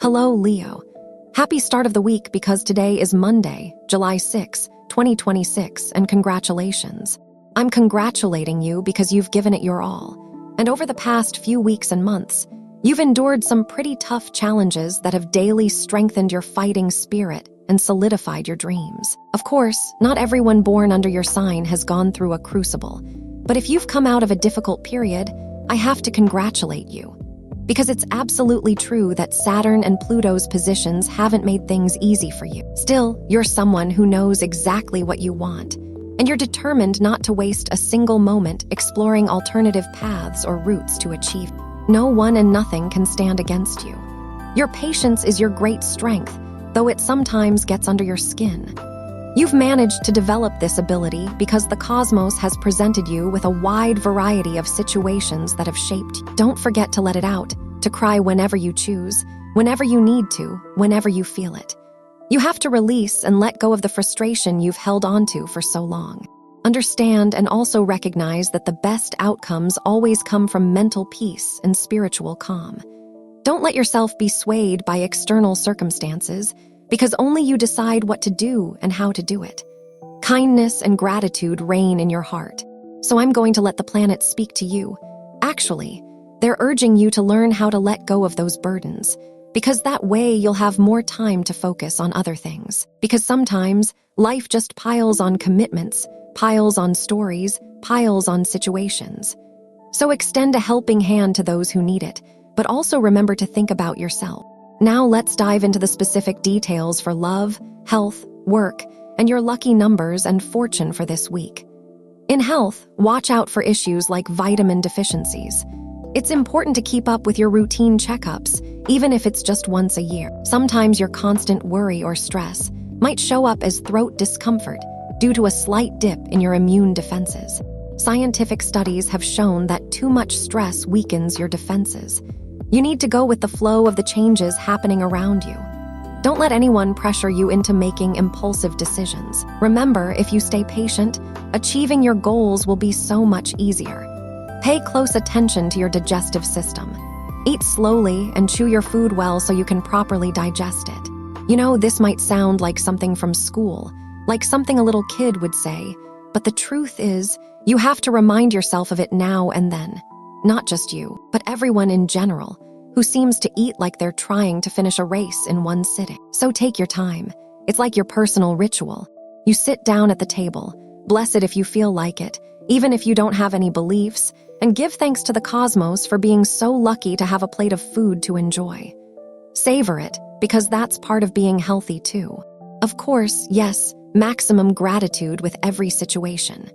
Hello, Leo. Happy start of the week because today is Monday, July 6, 2026, and congratulations. I'm congratulating you because you've given it your all. And over the past few weeks and months, you've endured some pretty tough challenges that have daily strengthened your fighting spirit and solidified your dreams. Of course, not everyone born under your sign has gone through a crucible, but if you've come out of a difficult period, I have to congratulate you. Because it's absolutely true that Saturn and Pluto's positions haven't made things easy for you. Still, you're someone who knows exactly what you want, and you're determined not to waste a single moment exploring alternative paths or routes to achieve. No one and nothing can stand against you. Your patience is your great strength, though it sometimes gets under your skin. You've managed to develop this ability because the cosmos has presented you with a wide variety of situations that have shaped you. Don't forget to let it out, to cry whenever you choose, whenever you need to, whenever you feel it. You have to release and let go of the frustration you've held onto for so long. Understand and also recognize that the best outcomes always come from mental peace and spiritual calm. Don't let yourself be swayed by external circumstances, because only you decide what to do and how to do it. Kindness and gratitude reign in your heart, so I'm going to let the planets speak to you. Actually, they're urging you to learn how to let go of those burdens, because that way you'll have more time to focus on other things. Because sometimes, life just piles on commitments, piles on stories, piles on situations. So extend a helping hand to those who need it, but also remember to think about yourself. Now let's dive into the specific details for love, health, work, and your lucky numbers and fortune for this week. In health, watch out for issues like vitamin deficiencies. It's important to keep up with your routine checkups, even if it's just once a year. Sometimes your constant worry or stress might show up as throat discomfort due to a slight dip in your immune defenses. Scientific studies have shown that too much stress weakens your defenses. You need to go with the flow of the changes happening around you. Don't let anyone pressure you into making impulsive decisions. Remember, if you stay patient, achieving your goals will be so much easier. Pay close attention to your digestive system. Eat slowly and chew your food well so you can properly digest it. You know, this might sound like something from school, like something a little kid would say, but the truth is, you have to remind yourself of it now and then. Not just you, but everyone in general, who seems to eat like they're trying to finish a race in one sitting. So take your time. It's like your personal ritual. You sit down at the table, bless it if you feel like it, even if you don't have any beliefs, and give thanks to the cosmos for being so lucky to have a plate of food to enjoy. Savor it, because that's part of being healthy too. Of course, yes, maximum gratitude with every situation.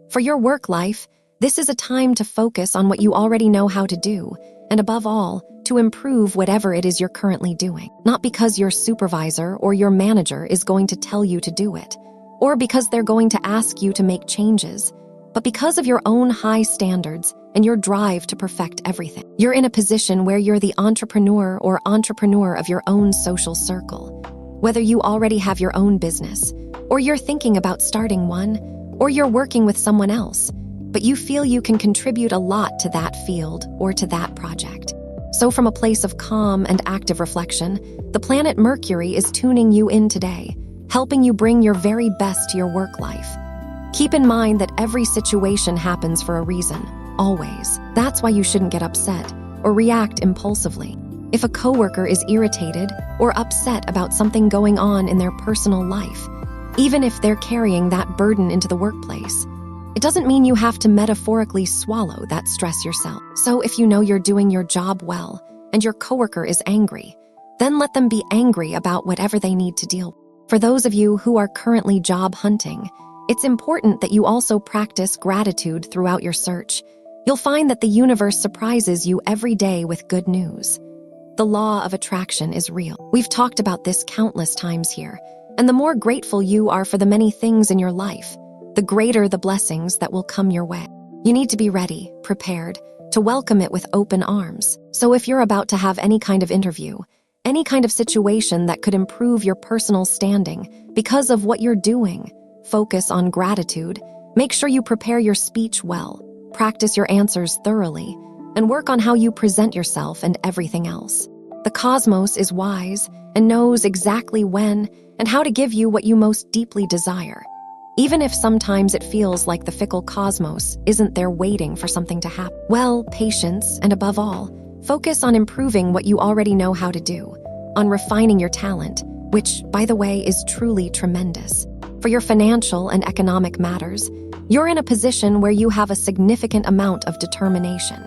For your work life, this is a time to focus on what you already know how to do, and above all, to improve whatever it is you're currently doing. Not because your supervisor or your manager is going to tell you to do it, or because they're going to ask you to make changes, but because of your own high standards and your drive to perfect everything. You're in a position where you're the entrepreneur or entrepreneur of your own social circle. Whether you already have your own business, or you're thinking about starting one, or you're working with someone else, but you feel you can contribute a lot to that field or to that project. So from a place of calm and active reflection, the planet Mercury is tuning you in today, helping you bring your very best to your work life. Keep in mind that every situation happens for a reason, always. That's why you shouldn't get upset or react impulsively. If a coworker is irritated or upset about something going on in their personal life, even if they're carrying that burden into the workplace, it doesn't mean you have to metaphorically swallow that stress yourself. So if you know you're doing your job well and your coworker is angry, then let them be angry about whatever they need to deal with. For those of you who are currently job hunting, it's important that you also practice gratitude throughout your search. You'll find that the universe surprises you every day with good news. The law of attraction is real. We've talked about this countless times here, and the more grateful you are for the many things in your life, the greater the blessings that will come your way. You need to be ready, prepared, to welcome it with open arms. So if you're about to have any kind of interview, any kind of situation that could improve your personal standing because of what you're doing, focus on gratitude. Make sure you prepare your speech well, practice your answers thoroughly, and work on how you present yourself and everything else. The cosmos is wise and knows exactly when and how to give you what you most deeply desire, even if sometimes it feels like the fickle cosmos isn't there waiting for something to happen. Well, patience, and above all, focus on improving what you already know how to do, on refining your talent, which, by the way, is truly tremendous. For your financial and economic matters, you're in a position where you have a significant amount of determination,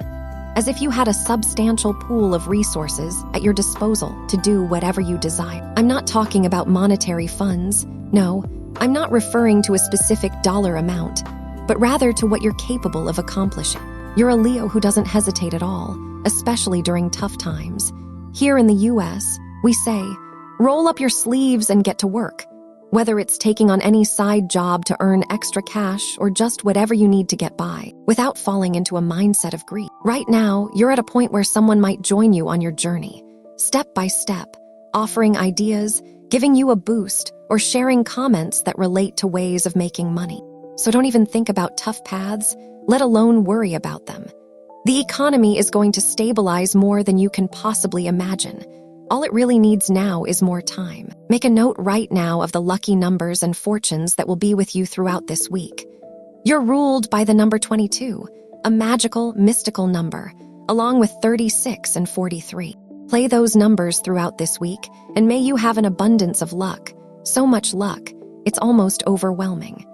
as if you had a substantial pool of resources at your disposal to do whatever you desire. I'm not talking about monetary funds. No, I'm not referring to a specific dollar amount, but rather to what you're capable of accomplishing. You're a Leo who doesn't hesitate at all, especially during tough times. Here in the US, we say, roll up your sleeves and get to work. Whether it's taking on any side job to earn extra cash or just whatever you need to get by, without falling into a mindset of greed. Right now, you're at a point where someone might join you on your journey, step by step, offering ideas, giving you a boost, or sharing comments that relate to ways of making money. So don't even think about tough paths, let alone worry about them. The economy is going to stabilize more than you can possibly imagine. All it really needs now is more time. Make a note right now of the lucky numbers and fortunes that will be with you throughout this week. You're ruled by the number 22, a magical, mystical number, along with 36 and 43. Play those numbers throughout this week, and may you have an abundance of luck. So much luck, it's almost overwhelming.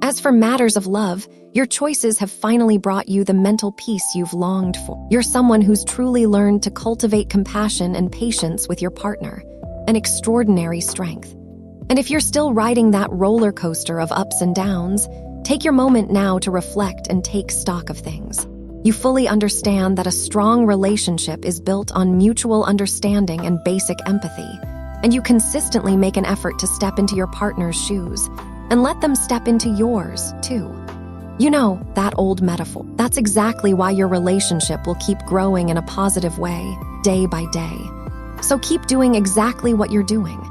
As for matters of love, your choices have finally brought you the mental peace you've longed for. You're someone who's truly learned to cultivate compassion and patience with your partner, an extraordinary strength. And if you're still riding that roller coaster of ups and downs, take your moment now to reflect and take stock of things. You fully understand that a strong relationship is built on mutual understanding and basic empathy, and you consistently make an effort to step into your partner's shoes and let them step into yours, too. You know, that old metaphor. That's exactly why your relationship will keep growing in a positive way, day by day. So keep doing exactly what you're doing.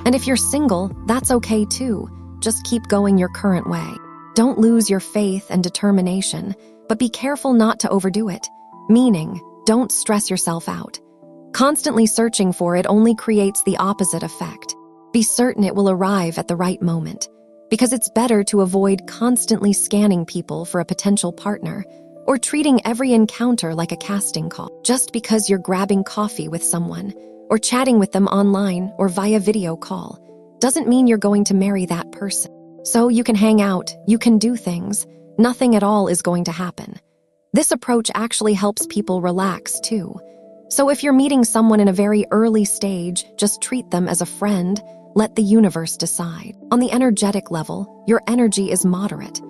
And if you're single, that's okay too. Just keep going your current way. Don't lose your faith and determination, but be careful not to overdo it. Meaning, don't stress yourself out. Constantly searching for it only creates the opposite effect. Be certain it will arrive at the right moment, because it's better to avoid constantly scanning people for a potential partner or treating every encounter like a casting call. Just because you're grabbing coffee with someone or chatting with them online or via video call doesn't mean you're going to marry that person. So you can hang out, you can do things, nothing at all is going to happen. This approach actually helps people relax too. So if you're meeting someone in a very early stage, just treat them as a friend. Let the universe decide. On the energetic level, your energy is moderate.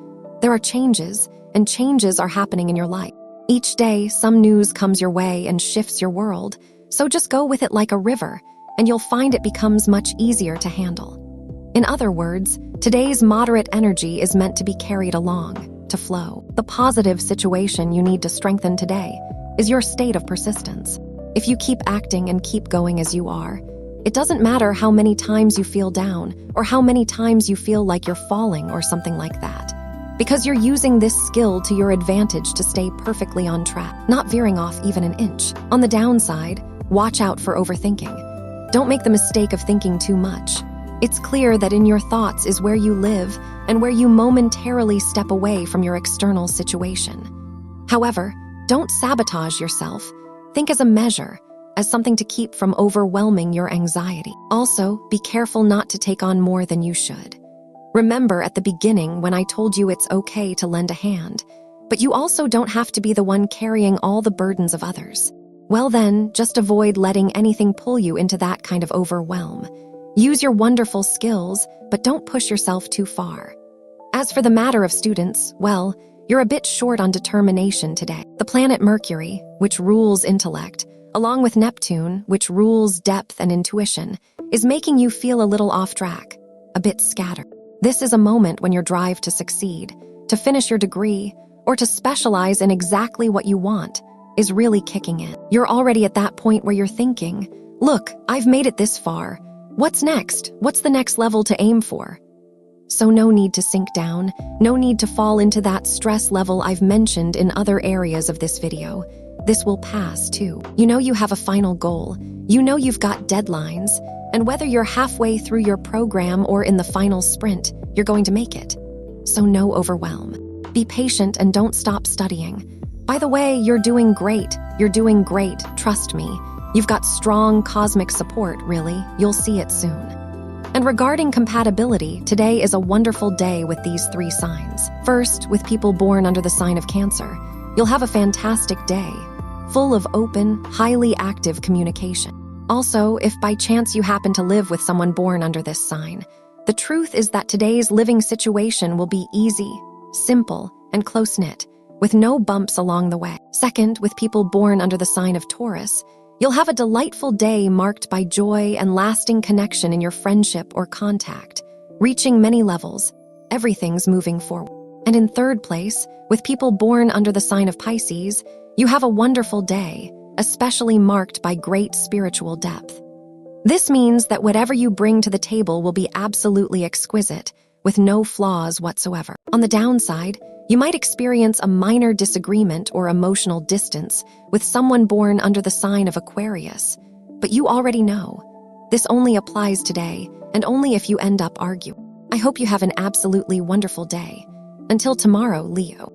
There are changes, and changes are happening in your life. Each day, some news comes your way and shifts your world, so just go with it like a river, and you'll find it becomes much easier to handle. In other words, today's moderate energy is meant to be carried along, to flow. The positive situation you need to strengthen today is your state of persistence. If you keep acting and keep going as you are, it doesn't matter how many times you feel down or how many times you feel like you're falling or something like that, because you're using this skill to your advantage to stay perfectly on track, not veering off even an inch. On the downside, watch out for overthinking. Don't make the mistake of thinking too much. It's clear that in your thoughts is where you live and where you momentarily step away from your external situation. However, don't sabotage yourself. Think as a measure, as something to keep from overwhelming your anxiety. Also, be careful not to take on more than you should. Remember at the beginning when I told you it's okay to lend a hand, but you also don't have to be the one carrying all the burdens of others. Well then, just avoid letting anything pull you into that kind of overwhelm. Use your wonderful skills, but don't push yourself too far. As for the matter of students, well, you're a bit short on determination today. The planet Mercury, which rules intellect, along with Neptune, which rules depth and intuition, is making you feel a little off track, a bit scattered. This is a moment when your drive to succeed, to finish your degree, or to specialize in exactly what you want is really kicking in. You're already at that point where you're thinking, look, I've made it this far. What's next? What's the next level to aim for? So no need to sink down, no need to fall into that stress level I've mentioned in other areas of this video. this will pass too. You know you have a final goal. You know you've got deadlines. And whether you're halfway through your program or in the final sprint, you're going to make it. So no overwhelm. Be patient and don't stop studying. By the way, you're doing great. You're doing great, trust me. You've got strong cosmic support, really. You'll see it soon. And regarding compatibility, today is a wonderful day with these 3 signs. First, with people born under the sign of Cancer, you'll have a fantastic day, full of open, highly active communication. Also, if by chance you happen to live with someone born under this sign, the truth is that today's living situation will be easy, simple, and close-knit, with no bumps along the way. Second, with people born under the sign of Taurus, you'll have a delightful day marked by joy and lasting connection in your friendship or contact, reaching many levels. Everything's moving forward. And in third place, with people born under the sign of Pisces, you have a wonderful day, especially marked by great spiritual depth. This means that whatever you bring to the table will be absolutely exquisite, with no flaws whatsoever. On the downside, you might experience a minor disagreement or emotional distance with someone born under the sign of Aquarius. But you already know. This only applies today, and only if you end up arguing. I hope you have an absolutely wonderful day. Until tomorrow, Leo.